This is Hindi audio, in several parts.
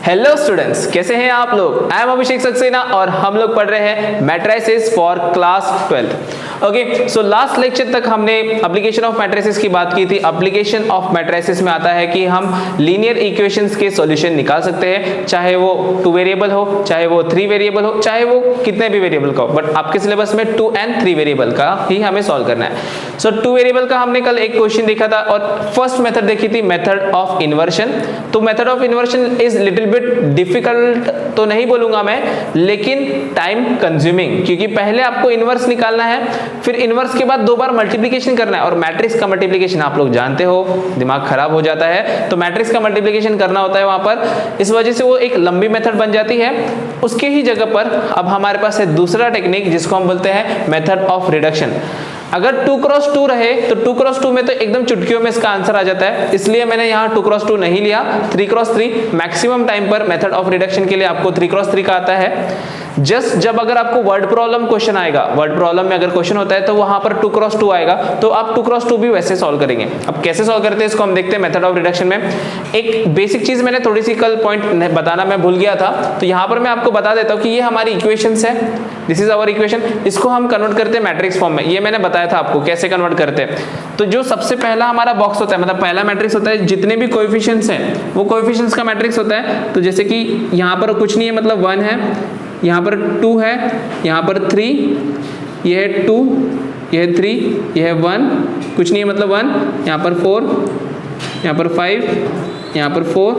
हेलो स्टूडेंट्स, कैसे हैं आप लोग। आई एम अभिषेक सक्सेना और हम लोग पढ़ रहे हैं matrices for class 12। Okay, so last lecture तक हमने एप्लीकेशन ऑफ मैट्रिसेस की बात की थी। एप्लीकेशन ऑफ मैट्रिसेस में आता है कि हम लीनियर इक्वेशंस के सॉल्यूशन निकाल सकते हैं, चाहे वो 2 वेरिएबल हो, चाहे वो 3 वेरिएबल हो, चाहे वो कितने भी वेरिएबल का हो, बट आपके सिलेबस में 2 and 3 वेरिएबल का ही हमें सॉल्व करना है। सो 2 वेरिएबल का हमने कल एक क्वेश्चन देखा था और फर्स्ट मेथड देखी थी, मेथड ऑफ इन्वर्शन। तो method of inversion is little bit difficult तो नहीं बोलूंगा मैं, लेकिन टाइम कंज्यूमिंग, क्योंकि पहले आपको इनवर्स निकालना है, फिर इनवर्स के बाद 2 बार मल्टीप्लिकेशन करना है, और मैट्रिक्स का मल्टीप्लिकेशन आप लोग जानते हो दिमाग खराब हो जाता है, तो मैट्रिक्स का मल्टीप्लिकेशन करना होता है वहां पर। इस वजह से वो एक लंबी मेथड बन जाती है। उसके ही जगह पर अब हमारे पास है दूसरा टेक्निक जिसको हम बोलते हैं मेथड ऑफ रिडक्शन। अगर 2x2 रहे तो 2x2 में तो एकदम चुटकियों में इसका आंसर आ जाता है, इसलिए मैंने यहाँ 2x2 नहीं लिया, 3x3 मैक्सिमम टाइम पर मेथड ऑफ रिडक्शन के लिए आपको 3x3 का आता है। जस्ट जब अगर आपको वर्ड प्रॉब्लम क्वेश्चन आएगा, वर्ड प्रॉब्लम में अगर क्वेश्चन होता है तो वहां पर 2x2 आएगा, तो आप 2x2 भी वैसे सॉल्व करेंगे। अब कैसे सॉल्व करते हैं इसको हम देखते हैं मेथड ऑफ रिडक्शन में। एक बेसिक चीज मैंने थोड़ी सी कल पॉइंट बताना मैं भूल गया था, तो यहाँ पर मैं आपको बता देता हूँ कि ये हमारी इक्वेशंस है, दिस इज आवर इक्वेशन। इसको हम कन्वर्ट करते हैं मैट्रिक्स फॉर्म में, ये मैंने बताया था आपको कैसे कन्वर्ट करते हैं। तो जो सबसे पहला हमारा बॉक्स होता है, मतलब पहला मैट्रिक्स होता है, जितने भी कोएफिशिएंट्स हैं वो कोएफिशिएंट्स का मैट्रिक्स होता है। तो जैसे कि यहाँ पर कुछ नहीं है, मतलब 1 है, यहाँ पर 2 है, यहाँ पर 3, यह है 2, यह है 3, यह है 1, कुछ नहीं है मतलब 1, यहाँ पर 4, यहाँ पर 5, यहाँ पर 4।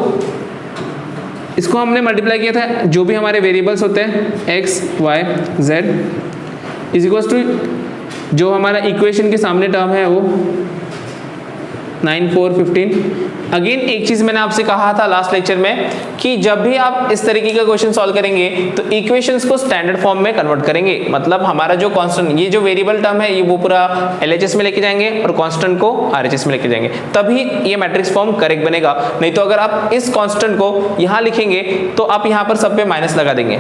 इसको हमने मल्टीप्लाई किया था, जो भी हमारे वेरिएबल्स होते हैं x, y, z is equals to जो हमारा इक्वेशन के सामने टर्म है वो 9, 4, 15। अगेन एक चीज मैंने आपसे कहा था लास्ट लेक्चर में कि जब भी आप इस तरीके का क्वेश्चन सॉल्व करेंगे तो इक्वेशंस को स्टैंडर्ड फॉर्म में कन्वर्ट करेंगे। मतलब हमारा जो कांस्टेंट, ये जो वेरिएबल टर्म है, ये वो पूरा एलएचएस में लेके जाएंगे और कांस्टेंट को आरएचएस में लेके जाएंगे, तभी ये मैट्रिक्स फॉर्म करेक्ट बनेगा। नहीं तो अगर आप इस कांस्टेंट को यहाँ लिखेंगे तो आप यहाँ पर सब पे माइनस लगा देंगे।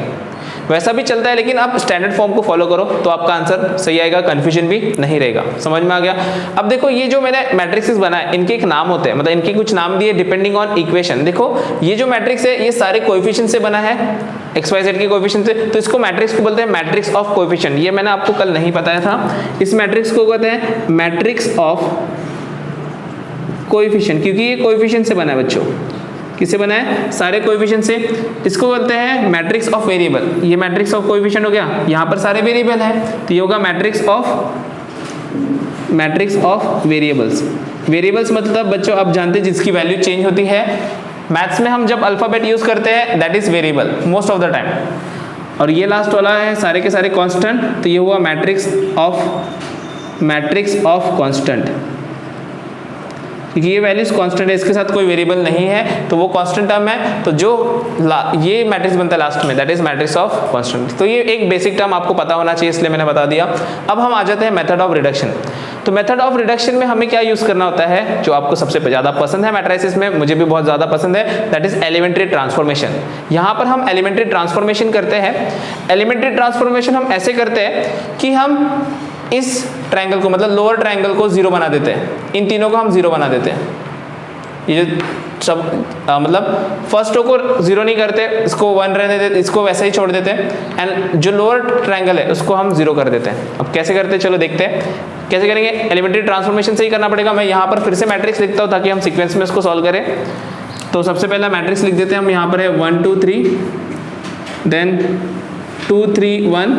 वैसा भी चलता है, लेकिन आप स्टैंडर्ड फॉर्म को फॉलो करो तो आपका आंसर सही आएगा, कंफ्यूजन भी नहीं रहेगा। समझ में आ गया। अब देखो, ये जो मैंने मैट्रिक्स बनाए इनके एक नाम होते हैं, मतलब इनके कुछ नाम दिए डिपेंडिंग ऑन इक्वेशन। देखो ये जो मैट्रिक्स है ये सारे कोएफिशिएंट से बना है, एक्स वाई जेड के कोएफिशिएंट से, तो इसको मैट्रिक्स को बोलते हैं मैट्रिक्स ऑफ कोएफिशिएंट। ये मैंने आपको कल नहीं बताया था। इस मैट्रिक्स को कहते हैं मैट्रिक्स ऑफ कोएफिशिएंट, क्योंकि ये कोएफिशिएंट से बना है बच्चों। किससे बना है? सारे कोएफिशिएंट से। इसको बोलते हैं मैट्रिक्स ऑफ वेरिएबल। ये मैट्रिक्स ऑफ कोएफिशिएंट हो गया, यहाँ पर सारे वेरिएबल हैं तो ये होगा मैट्रिक्स ऑफ वेरिएबल्स। वेरिएबल्स मतलब बच्चों आप जानते हैं जिसकी वैल्यू चेंज होती है। मैथ्स में हम जब अल्फाबेट यूज करते हैं that is variable most of the time. और ये लास्ट वाला है सारे के सारे कांस्टेंट, तो ये हुआ मैट्रिक्स ऑफ कांस्टेंट, क्योंकि ये वैल्यूज कांस्टेंट है, इसके साथ कोई वेरिएबल नहीं है तो वो कांस्टेंट टर्म है। तो जो ये मैट्रिक्स बनता है लास्ट में that is matrix of constant. तो ये एक बेसिक टर्म आपको पता होना चाहिए, इसलिए मैंने बता दिया। अब हम आ जाते हैं मेथड ऑफ रिडक्शन। तो मेथड ऑफ रिडक्शन में हमें क्या यूज करना होता है, जो आपको सबसे ज्यादा पसंद है मैट्रिसेस में, मुझे भी बहुत ज्यादा पसंद है, दैट इज एलिमेंट्री ट्रांसफॉर्मेशन। यहाँ पर हम एलिमेंट्री ट्रांसफॉर्मेशन करते हैं। एलिमेंट्री ट्रांसफॉर्मेशन हम ऐसे करते हैं कि हम इस ट्रायंगल को, मतलब लोअर ट्रायंगल को 0 बना देते हैं, इन तीनों को हम 0 बना देते हैं। ये जो सब मतलब फर्स्ट रो को 0 नहीं करते, इसको 1 रहने देते, इसको वैसे ही छोड़ देते हैं, एंड जो लोअर ट्रायंगल है उसको हम 0 कर देते हैं। अब कैसे करते हैं चलो देखते हैं कैसे करेंगे। एलिमेंट्री ट्रांसफॉर्मेशन से ही करना पड़ेगा। मैं यहाँ पर फिर से मैट्रिक्स लिखता हूँ ताकि हम सीक्वेंस में इसको सॉल्व करें। तो सबसे पहला मैट्रिक्स लिख देते हैं हम। यहाँ पर है 1 2 3, then 2 3 1,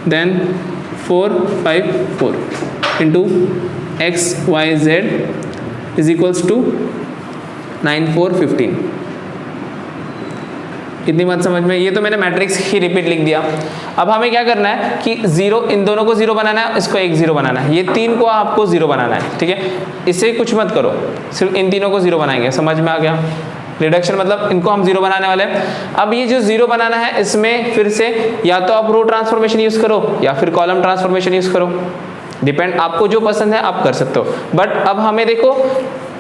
then 4 5 4 into x y z is equals to 9 4 15। इतनी बात समझ में? ये तो मैंने मैट्रिक्स ही रिपीट लिख दिया। अब हमें क्या करना है कि 0, इन दोनों को 0 बनाना है, इसको एक 0 बनाना है, ये 3 को आपको 0 बनाना है, ठीक है। इससे कुछ मत करो, सिर्फ इन तीनों को 0 बनाएंगे। समझ में आ गया? रिडक्शन मतलब इनको हम 0 बनाने वाले हैं। अब ये जो 0 बनाना है इसमें फिर से या तो आप रो ट्रांसफॉर्मेशन यूज करो या फिर कॉलम ट्रांसफॉर्मेशन यूज करो, डिपेंड, आपको जो पसंद है आप कर सकते हो। बट अब हमें देखो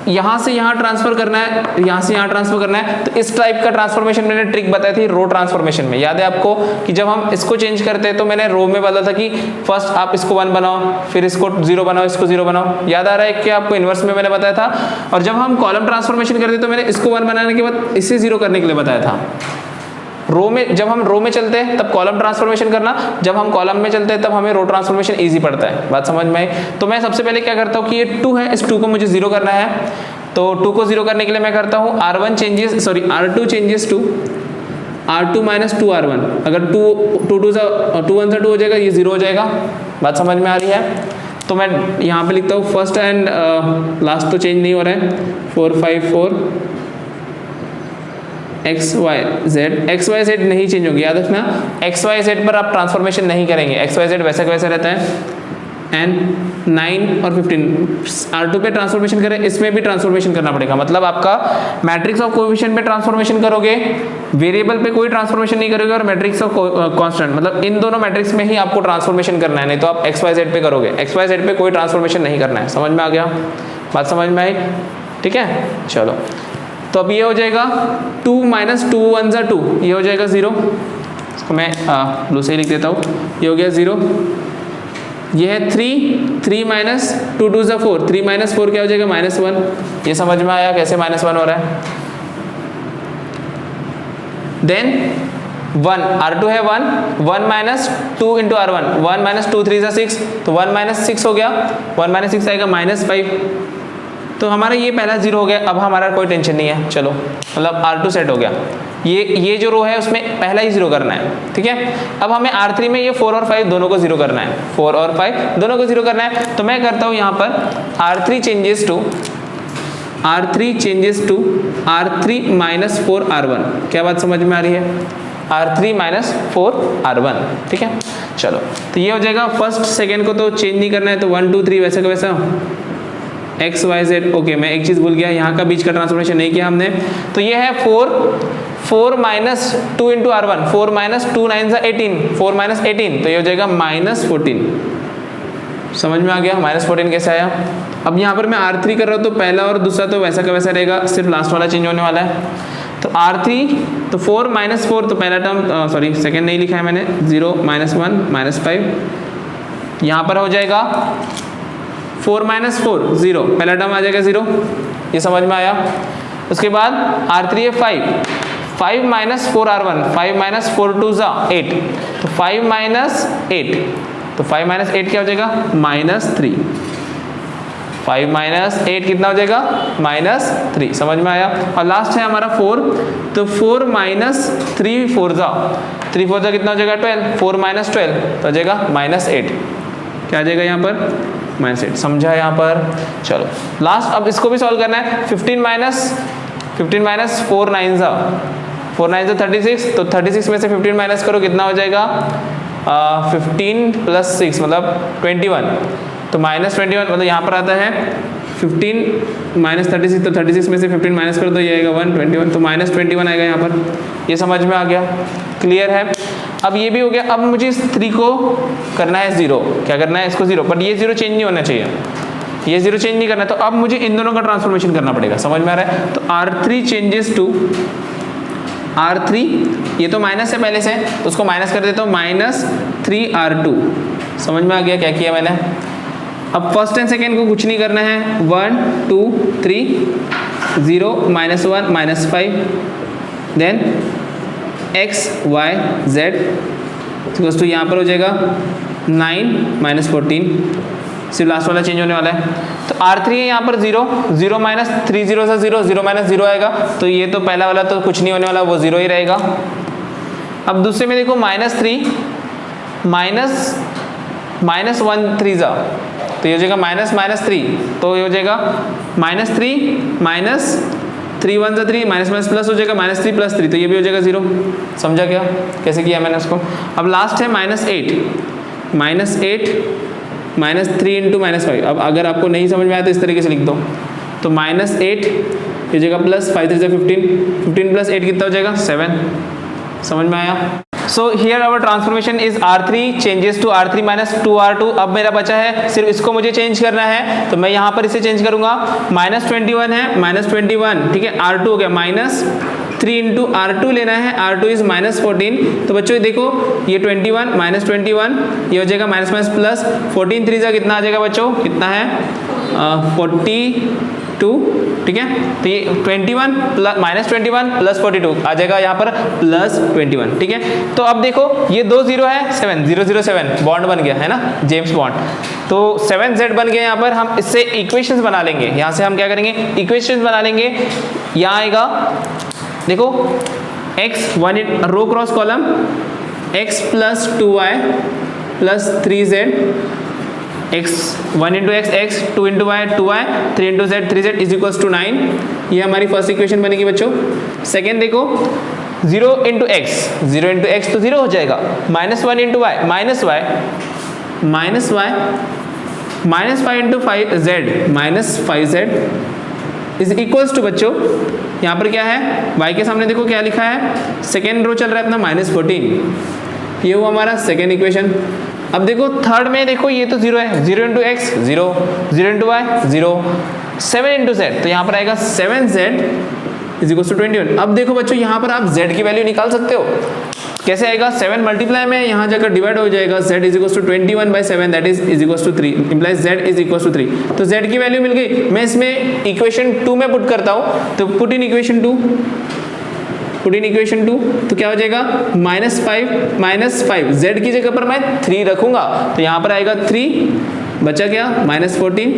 यहाँ से यहाँ ट्रांसफर करना है, यहाँ से यहाँ ट्रांसफर करना है, तो इस टाइप का ट्रांसफॉर्मेशन मैंने ट्रिक बताई थी रो ट्रांसफॉर्मेशन में, याद है आपको कि जब हम इसको चेंज करते हैं तो मैंने रो में बोला था कि फर्स्ट आप इसको 1 बनाओ, फिर इसको 0 बनाओ, इसको 0 बनाओ, याद आ रहा है कि आपको इनवर्स में मैंने बताया था। और जब हम कॉलम ट्रांसफॉर्मेशन करते तो मैंने इसको 1 बनाने के बाद इसे 0 करने के लिए बताया था। रो में जब हम रो में चलते हैं तब कॉलम ट्रांसफॉर्मेशन करना, जब हम कॉलम में चलते हैं तब हमें रो ट्रांसफॉर्मेशन इजी पड़ता है। बात समझ में आई? तो मैं सबसे पहले क्या करता हूँ कि ये 2 है, इस 2 को मुझे 0 करना है, तो 2 को 0 करने के लिए मैं करता हूँ R2 changes to R2 minus 2R1। अगर 2 1 2 हो जाएगा, ये 0 हो जाएगा। बात समझ में आ रही है? तो मैं यहाँ पे लिखता हूँ फर्स्ट एंड लास्ट तो चेंज नहीं हो रहा है, 4 5 4 XY Z नहीं चेंज होगी, याद रखना XYZ पर आप ट्रांसफॉर्मेशन नहीं करेंगे, XYZ वैसा का वैसा रहता है। एंड 9 और 15 R2 पे ट्रांसफॉर्मेशन करें, इसमें भी ट्रांसफॉर्मेशन करना पड़ेगा। मतलब आपका मैट्रिक्स ऑफ कोएफिशिएंट पे ट्रांसफॉर्मेशन करोगे, वेरिएबल पे कोई ट्रांसफॉर्मेशन नहीं करोगे, और मैट्रिक्स ऑफ कांस्टेंट मतलब इन दोनों मैट्रिक्स में ही आपको ट्रांसफॉर्मेशन करना है, नहीं तो आप XYZ पे करोगे, XYZ पे कोई ट्रांसफॉर्मेशन नहीं करना है। समझ में आ गया? बात समझ में आई? ठीक है, चलो। तो अब ये हो जाएगा 2 माइनस 2 1 2, ये हो जाएगा 0। इसको मैं ब्लू से ही लिख देता हूँ, ये हो गया 0। ये है 3 माइनस 2 2 4, 3 माइनस 4 क्या हो जाएगा -1। ये समझ में आया कैसे -1 हो रहा है? देन 1 R2 है 1 माइनस 2 इंटू R1, 1 माइनस 2 3 6, तो 1 माइनस 6 हो गया, 1 माइनस 6 आएगा -5। तो हमारा ये पहला 0 हो गया। अब हमारा कोई टेंशन नहीं है, चलो मतलब R2 सेट हो गया। ये जो रो है उसमें पहला ही 0 करना है, ठीक है। अब हमें R3 में ये 4 और 5 दोनों को 0 करना है, 4 और 5 दोनों को 0 करना है। तो मैं करता हूँ यहाँ पर R3 changes to R3 minus 4 R1। क्या बात समझ में आ रही है? R3 माइनस 4 R1, ठीक है। चलो तो ये हो जाएगा। फर्स्ट सेकेंड को तो चेंज नहीं करना है, तो 1 2 3 वैसा का वैसा XYZ। ओके, मैं एक चीज़ भूल गया, यहाँ का बीच का ट्रांसफॉर्मेशन नहीं किया हमने। तो ये है 4 minus 2 into R1, 4 minus 2 9 18, 4 minus 18, तो ये हो जाएगा -14। समझ में आ गया -14 कैसे आया? अब यहाँ पर मैं R3 कर रहा हूँ तो पहला और दूसरा तो वैसा का वैसा रहेगा, सिर्फ लास्ट वाला चेंज होने वाला है। तो R3 तो 4 माइनस 4, तो पहला टर्म सॉरी सेकेंड नहीं लिखा है मैंने, 0 -1 -5। यहाँ पर हो जाएगा 4 माइनस 4 0, पहला टर्म आ जाएगा 0। ये समझ में आया? उसके बाद R3 है 5 माइनस 4 R1, 5 माइनस 4 2 8, तो 5 माइनस 8, तो 5 माइनस 8 क्या हो जाएगा -3। 5 माइनस 8 कितना हो जाएगा -3। समझ में आया? और लास्ट है हमारा 4, तो 4 माइनस 3 4 कितना हो जाएगा 12, 4 माइनस 12 तो हो जाएगा -8। क्या आ जाएगा यहाँ पर? -8। समझा यहाँ पर? चलो लास्ट अब इसको भी सॉल्व करना है। 15 माइनस 4 9 36, तो 36 में से 15 माइनस करो, कितना हो जाएगा 15 प्लस 6 मतलब 21, तो -21 मतलब यहाँ पर आता है 15 माइनस 36, तो 36 में से 15 माइनस करो तो ये आएगा 121, तो -21 आएगा यहाँ पर। ये समझ में आ गया? क्लियर है? अब ये भी हो गया। अब मुझे इस 3 को करना है 0। क्या करना है? इसको 0, बट ये 0 चेंज नहीं होना चाहिए, ये 0 चेंज नहीं करना है। तो अब मुझे इन दोनों का ट्रांसफॉर्मेशन करना पड़ेगा। समझ में आ रहा है? तो R3 चेंजेस टू R3, ये तो माइनस है पहले से, तो उसको माइनस कर देता हूँ, -3 R2। समझ में आ गया क्या किया मैंने? अब फर्स्ट एंड सेकेंड को कुछ नहीं करना है, 1 2 3 0 -1 -5, देन XYZ तो यहाँ पर हो जाएगा 9 -14, सिर्फ लास्ट वाला चेंज होने वाला है। तो R3 है यहाँ पर 0 माइनस 3 0 से 0 माइनस 0 आएगा, तो ये तो पहला वाला तो कुछ नहीं होने वाला, वो 0 ही रहेगा। अब दूसरे में देखो -3 माइनस 1 3 तो ये हो जाएगा -3, तो ये हो जाएगा -3 माइनस 3 1 3 माइनस प्लस हो जाएगा -3 + 3, तो ये भी हो जाएगा 0। समझा क्या कैसे किया मैंने उसको? अब लास्ट है -8 -3 इंटू -5। अब अगर आपको नहीं समझ में आया तो इस तरीके से लिख दो, तो -8 हो जाएगा प्लस 5 3 15 प्लस 8 कितना हो जाएगा 7। समझ में आया? So here our transformation is R3 changes to R3 minus 2R2। अब मेरा बचा है सिर्फ इसको मुझे चेंज करना है, तो मैं यहाँ पर इसे चेंज करूंगा। -21 है, -21 ठीक है, R2 हो गया माइनस 3 इंटू R2 लेना है, R2 इज -14। तो बच्चों देखो ये 21 -21 ये हो जाएगा माइनस माइनस प्लस 14 3 जा कितना आ जाएगा बच्चों, कितना है 42 ठीक है। तो ये 21 प्लस -21 प्लस 42 आ जाएगा यहाँ पर +21 ठीक है। तो अब देखो ये 2 0 है 7 007 बॉन्ड बन गया है ना, जेम्स बॉन्ड। तो 7Z बन गया यहाँ पर। हम इससे इक्वेशंस बना लेंगे, यहाँ से हम क्या करेंगे इक्वेशंस बना लेंगे। यहाँ आएगा देखो x 1 row cross column x plus 2y plus 3z x 1 into x 2 into y 2y 3 into z 3z is equals to 9। ये हमारी फर्स्ट इक्वेशन बनेगी बच्चों। सेकेंड देखो 0 इंटू x तो 0 हो जाएगा, -1 into y minus y minus 5 into 5z minus 5z is equals to बच्चों यहाँ पर क्या है y के सामने देखो क्या लिखा है, सेकेंड रो चल रहा है अपना -14। ये हुआ हमारा सेकेंड इक्वेशन। अब देखो थर्ड में देखो ये तो 0 है, 0 into x 0 into y 0 7 into z तो यहाँ पर आएगा 7z इज इक्वल्स टू 21। अब देखो बच्चों यहाँ पर आप z की वैल्यू निकाल सकते हो। कैसे आएगा, 7 मल्टीप्लाई में यहाँ जाकर डिवाइड हो जाएगा, z is equals to 21/7 that is equals to 3 implies z is equals to 3। तो z की वैल्यू मिल गई। मैं इसमें इक्वेशन 2 में पुट करता हूँ, तो पुट इन इक्वेशन 2 तो क्या हो जाएगा -5 z की जगह पर मैं 3 रखूंगा, तो यहाँ पर आएगा 3 बचा क्या -14।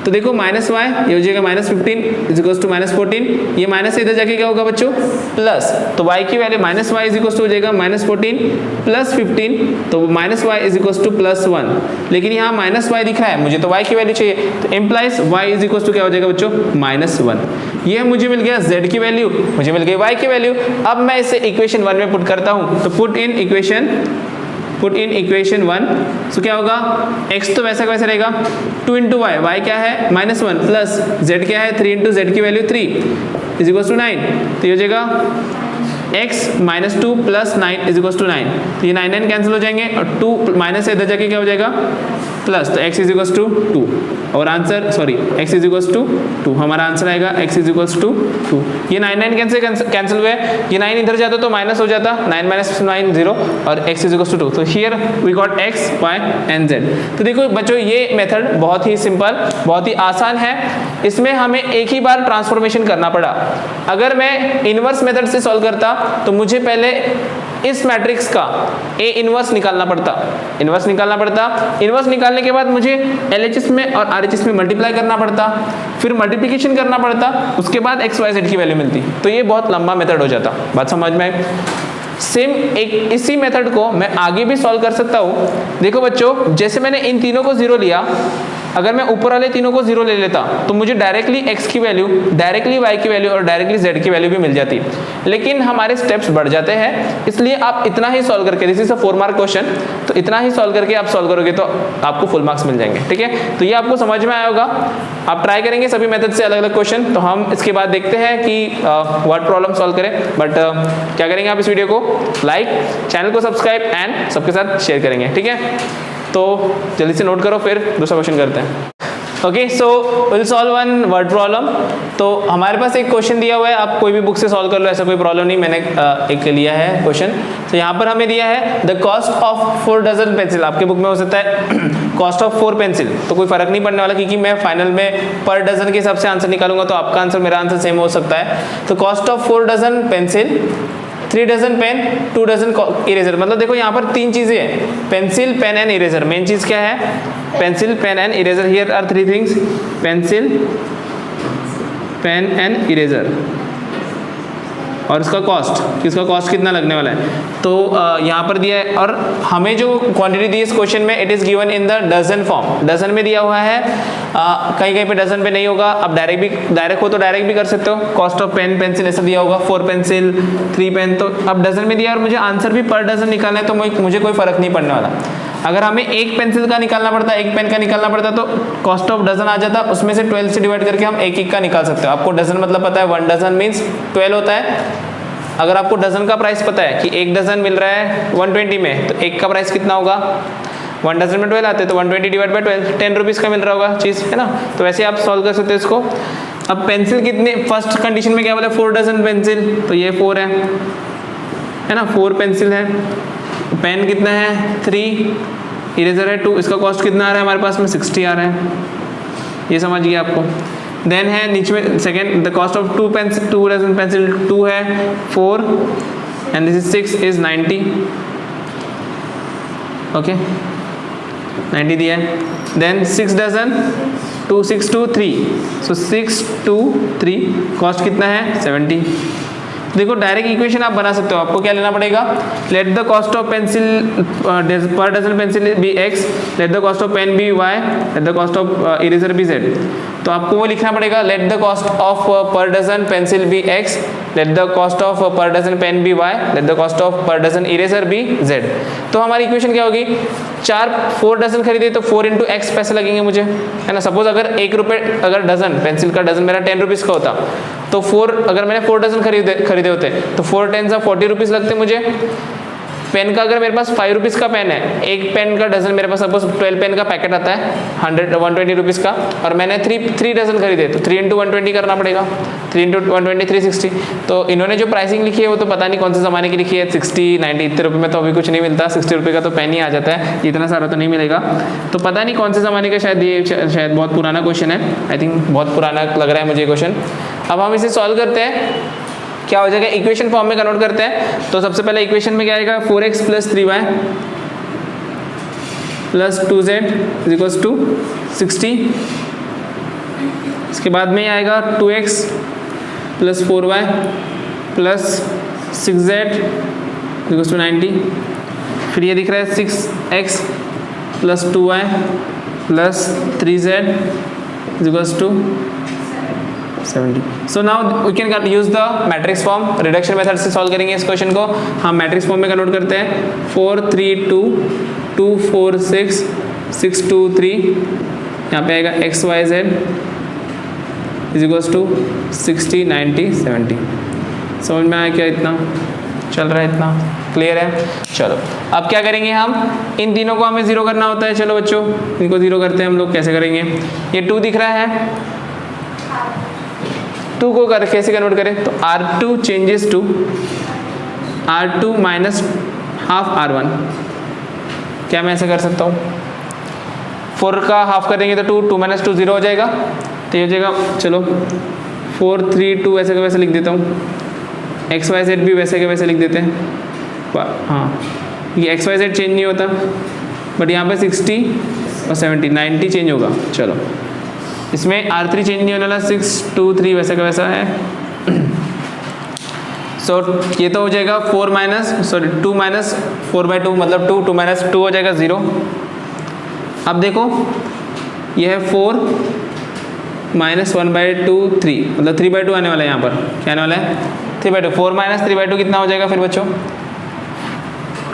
तो देखो माइनस y ये हो जाएगा -15 इज इक्वल्स टू -14। ये माइनस इधर जाके क्या होगा बच्चों प्लस, तो y की value -y is equals to हो जाएगा -14 प्लस 15 तो -y इज इक्वल्स टू +1। लेकिन यहाँ -y दिख रहा है, मुझे तो y की वैल्यू चाहिए, तो implies y is equals to क्या हो जाएगा बच्चों -1। ये मुझे मिल गया z की वैल्यू, मुझे मिल गई y की वैल्यू। अब मैं इसे इक्वेशन 1 में पुट करता हूँ, तो पुट इन इक्वेशन 1। सो क्या होगा x तो वैसा का वैसा रहेगा 2 इंटू y, y क्या है -1 प्लस z क्या है 3 इंटू z की वैल्यू 3 इज इक्वल्स टू 9। तो ये हो जाएगा x -2 plus 9 is equals to 9। तो ये 9 कैंसिल हो जाएंगे और 2 माइनस से इधर जाके क्या हो जाएगा प्लस, तो x इज इक्वल्स टू 2 और answer x is equals to 2 हमारा आंसर आएगा x इज इक्वल्स टू 2। ये 9 कैंसिल हुए, ये 9 इधर जाता तो माइनस हो जाता, 9 - 9 0 और x इज इक्वल्स टू 2। तो here we got x y and z। तो देखो बच्चों ये मेथड बहुत ही सिंपल, बहुत ही आसान है। इसमें हमें एक ही बार ट्रांसफॉर्मेशन करना पड़ा। अगर मैं इनवर्स मेथड से सॉल्व करता तो मुझे पहले इस मैट्रिक्स का A इनवर्स निकालना पड़ता। इनवर्स निकालने के बाद मुझे LHS में और RHS में मल्टीप्लाई करना पड़ता, फिर मल्टीप्लिकेशन करना पड़ता, उसके बाद x y z की वैल्यू मिलती। तो ये बहुत लंबा मेथड हो जाता। बात समझ में आई? सेम एक इसी मेथड को मैं आगे भी सॉल्व कर सकता हूँ। देखो बच्चों जैसे मैंने इन तीनों को 0 लिया, अगर मैं ऊपर वाले तीनों को 0 ले लेता तो मुझे डायरेक्टली x की वैल्यू, डायरेक्टली y की वैल्यू और डायरेक्टली z की वैल्यू भी मिल जाती। लेकिन हमारे स्टेप्स बढ़ जाते हैं, इसलिए आप इतना ही सॉल्व करके, this is a 4 mark question, तो इतना ही सॉल्व करके आप सॉल्व करोगे तो आपको फुल मार्क्स मिल जाएंगे। ठीक है, तो ये आपको समझ में आया होगा। आप ट्राई करेंगे सभी मेथड से अलग अलग क्वेश्चन, तो हम इसके बाद देखते हैं कि वर्ड प्रॉब्लम सॉल्व करें। बट क्या करेंगे आप इस वीडियो को लाइक, चैनल को सब्सक्राइब एंड सबके साथ शेयर करेंगे। ठीक है, तो जल्दी से नोट करो, फिर दूसरा क्वेश्चन करते हैं। Okay, so will solve one word problem. तो हमारे पास एक क्वेश्चन दिया हुआ है, आप कोई भी बुक से सॉल्व कर लो, ऐसा कोई प्रॉब्लम नहीं। मैंने एक लिया है क्वेश्चन। तो यहाँ पर हमें दिया है the cost of 4 dozen pencil. आपके बुक में हो सकता है कॉस्ट ऑफ 4 पेंसिल, तो कोई फर्क नहीं पड़ने वाला, क्योंकि मैं फाइनल में पर डजन के हिसाब से आंसर निकालूंगा, तो आपका आंसर मेरा आंसर सेम हो सकता है। तो cost of 4 dozen pencil, 3 dozen pen, 2 dozen eraser. मतलब देखो यहाँ पर 3 चीजें हैं, pencil, pen and eraser. Main चीज क्या है, pencil, pen and eraser. Here are 3 things, pencil, pen and eraser. और इसका कॉस्ट, इसका कॉस्ट कितना लगने वाला है, तो यहाँ पर दिया है। और हमें जो क्वांटिटी दी है इस क्वेश्चन में, it is given in the dozen form. Dozen में दिया हुआ है, कहीं कहीं पे डजन पे नहीं होगा। आप डायरेक्ट हो तो डायरेक्ट भी कर सकते हो। कॉस्ट ऑफ पेन, पेंसिल ऐसा दिया होगा, 4 पेंसिल, 3 पेन। तो अब डजन में दिया और मुझे आंसर भी पर डजन निकालना है, तो मुझे कोई फर्क नहीं पड़ने वाला। अगर हमें एक पेंसिल का निकालना पड़ता, एक पेन का निकालना पड़ता, तो कॉस्ट ऑफ डजन आ जाता, उसमें से 12 से डिवाइड करके हम एक एक का निकाल सकते हो। आपको डजन मतलब पता है, 1 डजन मीन्स 12 होता है। अगर आपको डजन का प्राइस पता है कि एक डजन मिल रहा है 120 में, तो एक का प्राइस कितना होगा, 1 डजन में 12 आते हैं, तो 120 डिवाइड बाय 12 10 रुपीज़ का मिल रहा होगा चीज़, है ना। तो वैसे आप सॉल्व कर सकते हो इसको। अब पेंसिल कितने, फर्स्ट कंडीशन में क्या बोला, 4 डजन पेंसिल, तो ये 4 है ना, 4 पेंसिल है। पेन कितना है 3, इरेजर है 2, इसका कॉस्ट कितना आ रहा है हमारे पास में 60 आ रहा है, ये समझ गया आपको। देन है नीचे में second, the cost of 2 dozen pencil 2 है 4 and this is 6 is 90, okay 90 दिया है। देन 6 डजन 2 6 2 3, सो 6 2 3 कॉस्ट कितना है 70। देखो डायरेक्ट इक्वेशन आप बना सकते हो, आपको क्या लेना पड़ेगा, let the cost of pencil per dozen pencil be x, let the cost of pen be y, let the cost of eraser be z। तो आपको वो लिखना पड़ेगा, let the cost of per dozen pencil be x, let the cost of per dozen pen be y, let the cost of per dozen eraser be z। तो हमारी इक्वेशन क्या होगी, 4 डजन खरीदे तो 4 इंटू एक्स पैसे लगेंगे मुझे, है ना। सपोज अगर 1 रुपये अगर डजन, पेंसिल का डजन मेरा 10 रुपीज़ का होता, तो 4 अगर मैंने 4 डजन खरीदे होते तो 4 10 40 रुपीज़ लगते मुझे। पेन का अगर मेरे पास 5 रुपीज़ का पेन है, एक पेन का डजन मेरे पास सपोज 12 पेन का पैकेट आता है 120 रुपीज़ का, और मैंने 3 डजन खरीदे, तो 3 इंटू 120 करना पड़ेगा, 3 इंटू 120 360। तो इन्होंने जो प्राइसिंग लिखी है वो तो पता नहीं कौन से ज़माने की लिखी है, 60 90 इतने रुपये में तो अभी कुछ नहीं मिलता, 60 रुपये का तो पेन ही आ जाता है, इतना सारा तो नहीं मिलेगा। तो पता नहीं कौन से ज़माने का, शायद ये शायद बहुत पुराना क्वेश्चन है, आई थिंक बहुत पुराना लग रहा है मुझे क्वेश्चन। अब हम इसे सॉल्व करते हैं, क्या हो जाएगा, इक्वेशन फॉर्म में कन्वर्ट करते हैं। तो सबसे पहले इक्वेशन में क्या आएगा, 4x plus 3y plus 2z is equals to 60। इसके बाद में ये आएगा 2x plus 4y plus 6z equals to 90। फिर ये दिख रहा है 6x plus 2y plus 3z is equals to 70। So now we can use the matrix form, reduction method से सॉल्व करेंगे इस क्वेश्चन को। हम मैट्रिक्स फॉर्म में कन्वर्ट करते हैं, 4 3 2 2 4 6 6 2 3, यहाँ पे आएगा x y z is equals to 60 90 70। समझ में आया क्या, इतना चल रहा है, इतना क्लियर है। चलो अब क्या करेंगे, हम इन तीनों को हमें जीरो करना होता है। चलो बच्चों इनको जीरो करते हैं हम लोग, कैसे करेंगे, ये 2 दिख रहा है, 2 को कैसे कन्वर्ट करें, तो R2 changes to R2 minus half R1। क्या मैं ऐसे कर सकता हूँ, 4 का हाफ करेंगे तो 2 2 माइनस 2 0 हो जाएगा, तो ये हो जाएगा। चलो 4 3 2 वैसे का वैसे लिख देता हूँ, एक्स वाई जेड भी वैसे के वैसे लिख देते हैं। हाँ ये एक्स वाई जेड चेंज नहीं होता, बट यहाँ पे 60 और 70 90 चेंज होगा। चलो इसमें R3 चेंज नहीं होने वाला, 6 2 3 वैसे का वैसा है। सो ये तो हो जाएगा 2 माइनस 4/2 मतलब 2 माइनस 2 हो जाएगा 0। अब देखो ये है 4 माइनस 1/2 3 मतलब 3/2 आने वाला है, यहाँ पर क्या आने वाला है 3/2। 4 माइनस 3/2 कितना हो जाएगा फिर बच्चों,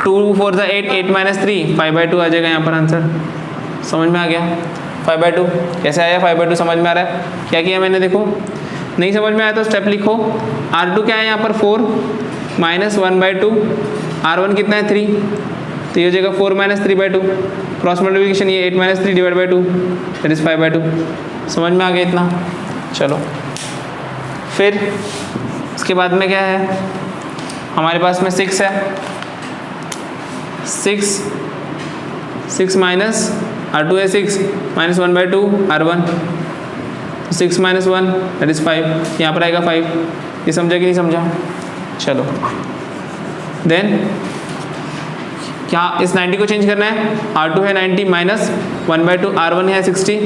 2 4 8 8 माइनस 3 5/2 आ जाएगा यहाँ पर आंसर। समझ में आ गया 5/2 कैसे आया, 5/2 समझ में आ रहा है। क्या किया मैंने, देखो नहीं समझ में आया तो स्टेप लिखो। R2 क्या है यहाँ पर 4 माइनस 1/2, R1 कितना है 3, तो ये हो जाएगा 4 माइनस 3/2, क्रॉस मल्टीप्लिकेशन ये 8 minus 3 divide by 2 that is 5/2। समझ में आ गया इतना। चलो फिर इसके बाद में क्या है हमारे पास में 6 है, 6 माइनस R2 है 6 minus 1/2 R1, 6 minus 1 that is 5, यहाँ पर आएगा 5। ये समझा कि नहीं समझा। चलो देन क्या इस 90 को चेंज करना है, R2 है 90 माइनस 1/2 R1 है 60,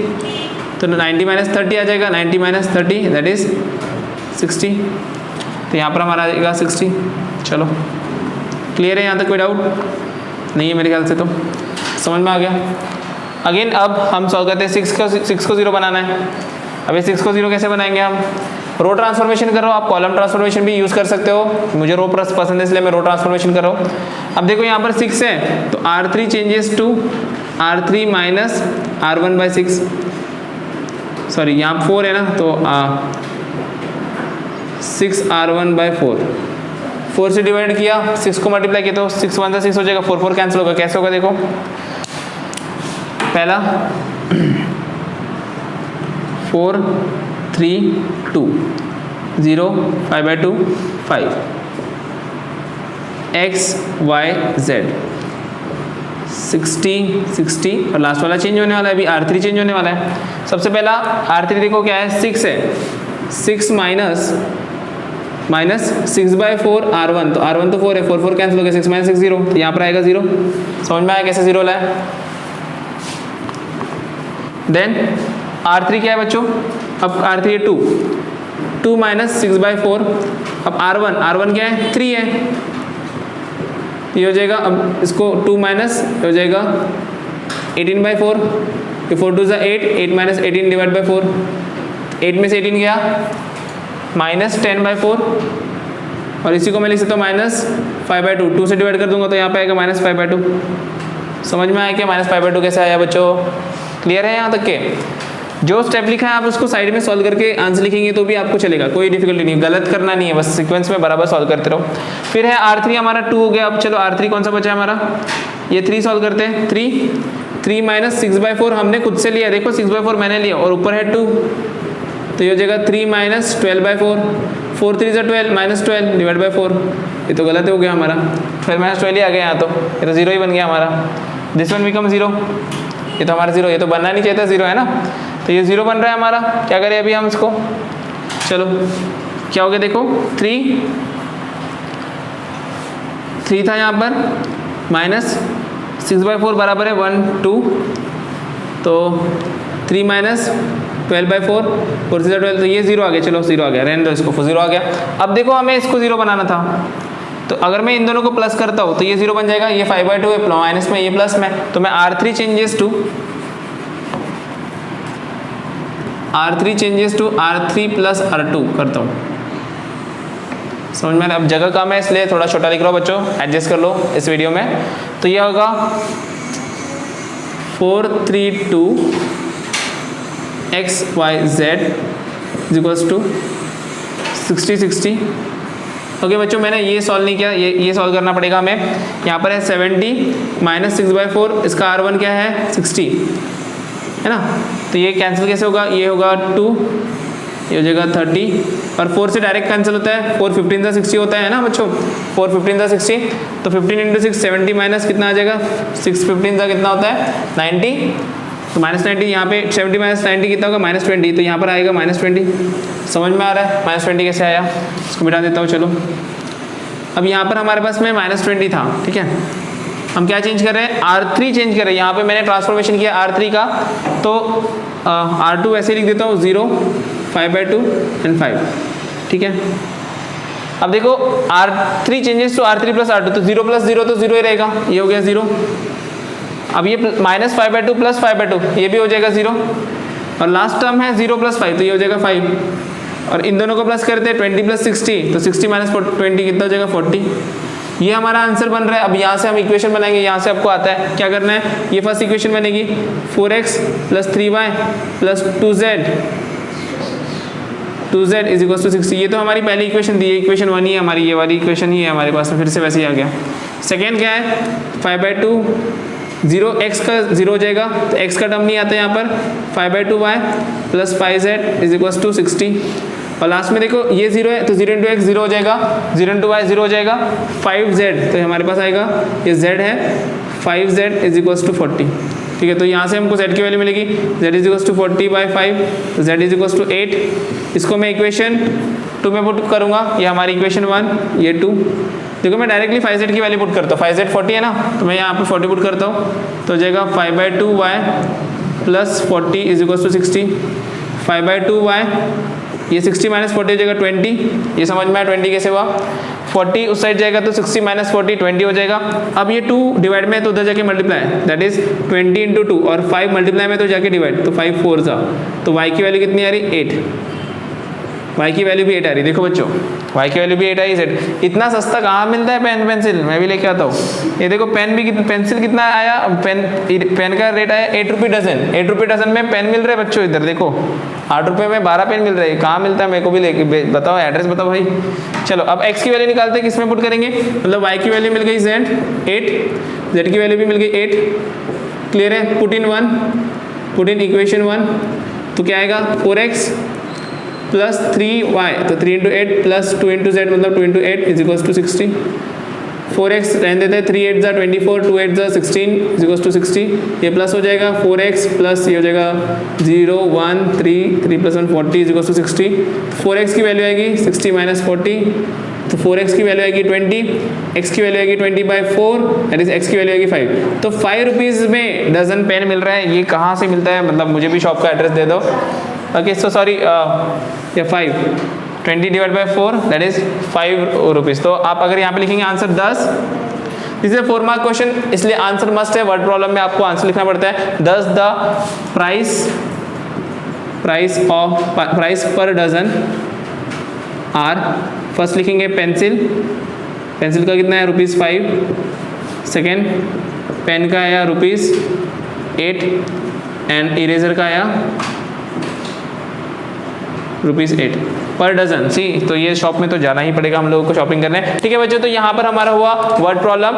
तो 90 माइनस 30 आ जाएगा, 90 माइनस 30 दैट इज 60, तो यहाँ पर हमारा आएगा 60। चलो क्लियर है, यहाँ तक कोई डाउट नहीं है मेरे ख्याल से, तो समझ में आ गया। अगेन अब हम सॉल्व करते हैं 6 को 0 बनाना है। अब ये 6 को 0 कैसे बनाएंगे हम, रो ट्रांसफॉर्मेशन कर रहा हूँ, आप कॉलम ट्रांसफॉर्मेशन भी यूज़ कर सकते हो, मुझे रो पसंद है इसलिए मैं रो ट्रांसफॉर्मेशन कर रहा हूँ। अब देखो यहाँ पर 6 है तो R3 changes to R3 minus R1/6, sorry यहाँ 4 है ना तो 6 R1/4 4 से डिवाइड किया, 6 को मल्टीप्लाई किया तो 6 1 6 हो जाएगा, 4 4 कैंसिल होगा। कैसे होगा देखो, पहला 4 3 2 0 5/2 5 x y z 60 60 और लास्ट वाला चेंज होने वाला है, अभी R3 चेंज होने वाला है। सबसे पहला R3 देखो क्या है, 6 है, 6 माइनस 6/4 R1, तो R1 तो 4 है, 4 4 कैंसिल हो गया, 6 - 6 0, तो यहाँ पर आएगा 0। समझ में आया कैसे 0 लाया। देन R3 क्या है बच्चों, अब R3 है 2 माइनस 6/4, अब R1 क्या है, 3 है, ये हो जाएगा। अब इसको 2 माइनस हो जाएगा 18/4, 4 2 8, 8 माइनस 18 डिवाइड बाई 4, 8 में से 18 गया माइनस 10/4, और इसी को मैं लिख सकता हूँ माइनस 5/2, 2 से डिवाइड कर दूंगा तो यहाँ पे आएगा माइनस 5/2। समझ में आया क्या माइनस 5/2 कैसे आया बच्चों, क्लियर है यहाँ तक के। जो स्टेप लिखा है आप उसको साइड में सॉल्व करके आंसर लिखेंगे तो भी आपको चलेगा, कोई डिफिकल्टी नहीं, गलत करना नहीं है, बस सीक्वेंस में बराबर सॉल्व करते रहो। फिर है R3 हमारा 2 हो गया। अब चलो R3 कौन सा बचा है हमारा, ये 3 सॉल्व करते हैं। 3 माइनस 6/4 हमने खुद से लिया, देखो 6/4 मैंने लिया और ऊपर है 2, तो ये हो जाएगा 3 माइनस 12/4, 4 3 = 12 माइनस 12 डिवाइड बाई 4, ये तो गलत हो गया हमारा, 12 माइनस 12 ही आ गया यहाँ, तो ये तो 0 ही बन गया हमारा। दिस वन बिकम 0, ये तो हमारा 0, ये तो बनना नहीं चाहिए था 0 है ना, तो ये 0 बन रहा है हमारा। क्या करें अभी हम इसको, चलो क्या हो गया देखो, 3 था यहाँ पर, माइनस 6/4 बराबर है 1 2, तो 3 माइनस 12/4, 4 3 12, तो ये 0 आ गया। चलो 0 आ गया, रहने दो इसको, 0 आ गया। अब देखो हमें इसको 0 बनाना था, तो अगर मैं इन दोनों को प्लस करता हूँ तो ये 0 बन जाएगा, ये 5/2 है, माइनस में ये प्लस में, तो मैं R3 changes to R3 plus R2 करता हूँ। समझ में, अब जगह कम है इसलिए थोड़ा छोटा लिख रहा हूँ बच्चों, एडजस्ट कर लो इस वीडियो में। तो ये होगा 4 3 2 x y z equals to 60 60। Okay बच्चों, मैंने ये सॉल्व नहीं किया, ये सॉल्व करना पड़ेगा हमें। यहाँ पर है 70 माइनस 6/4, इसका R1 क्या है 60 है ना, तो ये कैंसिल कैसे होगा, ये होगा 2, ये हो जाएगा 30, और 4 से डायरेक्ट कैंसिल होता है, 4 15 × 60 होता है ना बच्चों, 4 15 × 60, तो 15 × 6 70 माइनस कितना आ जाएगा, 6 15 का कितना होता है 90, तो माइनस 90, यहाँ पे 70 माइनस 90 कितना होगा -20, तो यहाँ पर आएगा -20। समझ में आ रहा है -20 कैसे आया, इसको मिटा देता हूँ। चलो अब यहाँ पर हमारे पास में -20 था, ठीक है, हम क्या चेंज कर रहे हैं, R3 चेंज कर रहे हैं। यहाँ पे मैंने ट्रांसफॉर्मेशन किया R3 का, तो R2 वैसे लिख देता हूँ 0 5/2 एंड 5, ठीक है। अब देखो R3 changes to R3 plus R2, तो 0 + 0 तो 0 ही रहेगा, ये हो गया 0। अब ये माइनस 5/2 प्लस 5/2, ये भी हो जाएगा 0, और लास्ट टर्म है 0 + 5, तो ये हो जाएगा 5, और इन दोनों को प्लस करते हैं 20 + 60, तो 60 माइनस 20 कितना हो जाएगा 40। ये हमारा आंसर बन रहा है। अब यहाँ से हम इक्वेशन बनाएंगे, यहाँ से आपको आता है क्या करना है, ये फर्स्ट इक्वेशन बनेगी 4x + 3y + 2z is equal to 60। ये तो हमारी पहली इक्वेशन दी है, इक्वेशन 1 ही है हमारी, ये वाली इक्वेशन ही है हमारे पास में, फिर से वैसे ही आ गया। सेकेंड क्या है 5/2, 0 x का 0 हो जाएगा, तो x का टर्म नहीं आता यहाँ पर, 5/2y + 5z is equal to 60, और लास्ट में देखो ये 0 है, तो 0 × x 0 हो जाएगा, 0 × y 0 हो जाएगा, 5z तो हमारे पास आएगा, ये z है, 5z इज इक्वल टू 40, ठीक है। तो यहाँ से हमको z की वैल्यू मिलेगी, z इज इक्वल टू 40/5, तो z इज इक्वल टू 8। इसको मैं इक्वेशन 2 में पुट करूँगा, ये हमारी इक्वेशन 1, ये 2। देखो मैं डायरेक्टली 5z की वैल्यू पुट करता हूँ, 5z 40 है ना, तो मैं यहाँ पर 40 पुट करता हूँ, तो हो जाएगा 5/2y + 40 is equal to 60, 5/2y, ये 60 माइनस 40 हो जाएगा 20, ये समझ में आया 20 कैसे हुआ, 40 उस साइड जाएगा तो 60 माइनस 40 20 हो जाएगा। अब ये 2 डिवाइड में तो उधर जाके मल्टीप्लाई, दैट इज 20 × 2, और 5 मल्टीप्लाई में तो जाके डिवाइड, तो 5 4 जा, तो y की वैल्यू कितनी आ रही 8, y की वैल्यू भी 8 आ रही है। देखो बच्चों y की वैल्यू भी 8 आई, z इतना सस्ता कहाँ मिलता है पेन पेंसिल, मैं भी लेके आता हूँ। ये देखो पेन भी पेंसिल कितना आया, पेन का रेट आया 8 रुपये डजन। 8 रुपये डजन में पेन मिल रहे बच्चों, इधर देखो 8 रुपये में 12 पेन मिल रहे हैं। कहाँ मिलता है मेरे को भी लेके बताओ, एड्रेस बताओ भाई। चलो अब x की वैल्यू निकालते हैं, किसमें पुट करेंगे, मतलब y की वैल्यू मिल गई z 8, z की वैल्यू भी मिल गई 8, क्लियर है। Put in 1, put in equation 1, तो क्या आएगा 4x प्लस 3y, तो 3 इंटू 8 प्लस 2 इंटू z मतलब 2 into 8 is equals to 60। 4x रहने देते हैं, 3 8 24, 2 8 16 इज इक्वल्स टू 60। ये प्लस हो जाएगा 4x प्लस ये हो जाएगा 0 1 3 3 plus 1 40 is equals to 60। 4x की वैल्यू आएगी 60 माइनस 40, तो 4x की वैल्यू आएगी 20, x की वैल्यू आएगी 20/4, दैट इज x की वैल्यू आएगी 5। तो 5 रुपीज़ में डजन पेन मिल रहा है। ये कहाँ से मिलता है, मतलब मुझे भी शॉप का एड्रेस दे दो। ओके सो सॉरी, या 5 20/4 दैट इज 5 रुपीज़। तो आप अगर यहाँ पे लिखेंगे answer 10, this is a 4 mark question, इसलिए आंसर मस्ट है। वर्ड प्रॉब्लम में आपको आंसर लिखना पड़ता है 10 the price per dozen are. First लिखेंगे पेंसिल, पेंसिल का कितना है ₹5। सेकेंड पेन का आया ₹8 एंड इरेजर का आया ₹8 पर डजन। सी तो ये शॉप में तो जाना ही पड़ेगा हम लोगों को शॉपिंग करने। ठीक है बच्चों, तो यहाँ पर हमारा हुआ वर्ड प्रॉब्लम।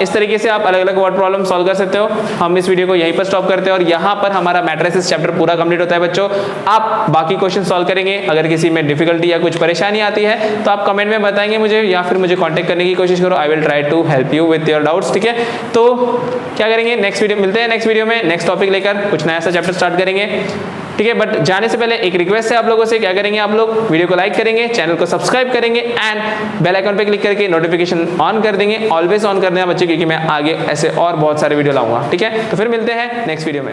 इस तरीके से आप अलग अलग वर्ड प्रॉब्लम सॉल्व कर सकते हो। हम इस वीडियो को यहीं पर स्टॉप करते हैं और यहाँ पर हमारा मैट्रिसेस चैप्टर पूरा कंप्लीट होता है बच्चों। आप बाकी क्वेश्चन सॉल्व करेंगे, अगर किसी में डिफिकल्टी या कुछ परेशानी आती है तो आप कमेंट में बताएंगे मुझे, या फिर मुझे कॉन्टैक्ट करने की कोशिश करो। I will try to help you with your doubts. ठीक है, तो क्या करेंगे, नेक्स्ट वीडियो मिलते हैं, नेक्स्ट वीडियो में नेक्स्ट टॉपिक लेकर कुछ नया सा चैप्टर स्टार्ट करेंगे। ठीक है, बट जाने से पहले एक रिक्वेस्ट है आप लोगों से, क्या करेंगे आप लोग, वीडियो को लाइक करेंगे, चैनल को सब्सक्राइब करेंगे एंड बेल आइकन पे क्लिक करके नोटिफिकेशन ऑन कर देंगे। ऑलवेज ऑन कर देना बच्चे, क्योंकि मैं आगे ऐसे और बहुत सारे वीडियो लाऊंगा। ठीक है, तो फिर मिलते हैं नेक्स्ट वीडियो में।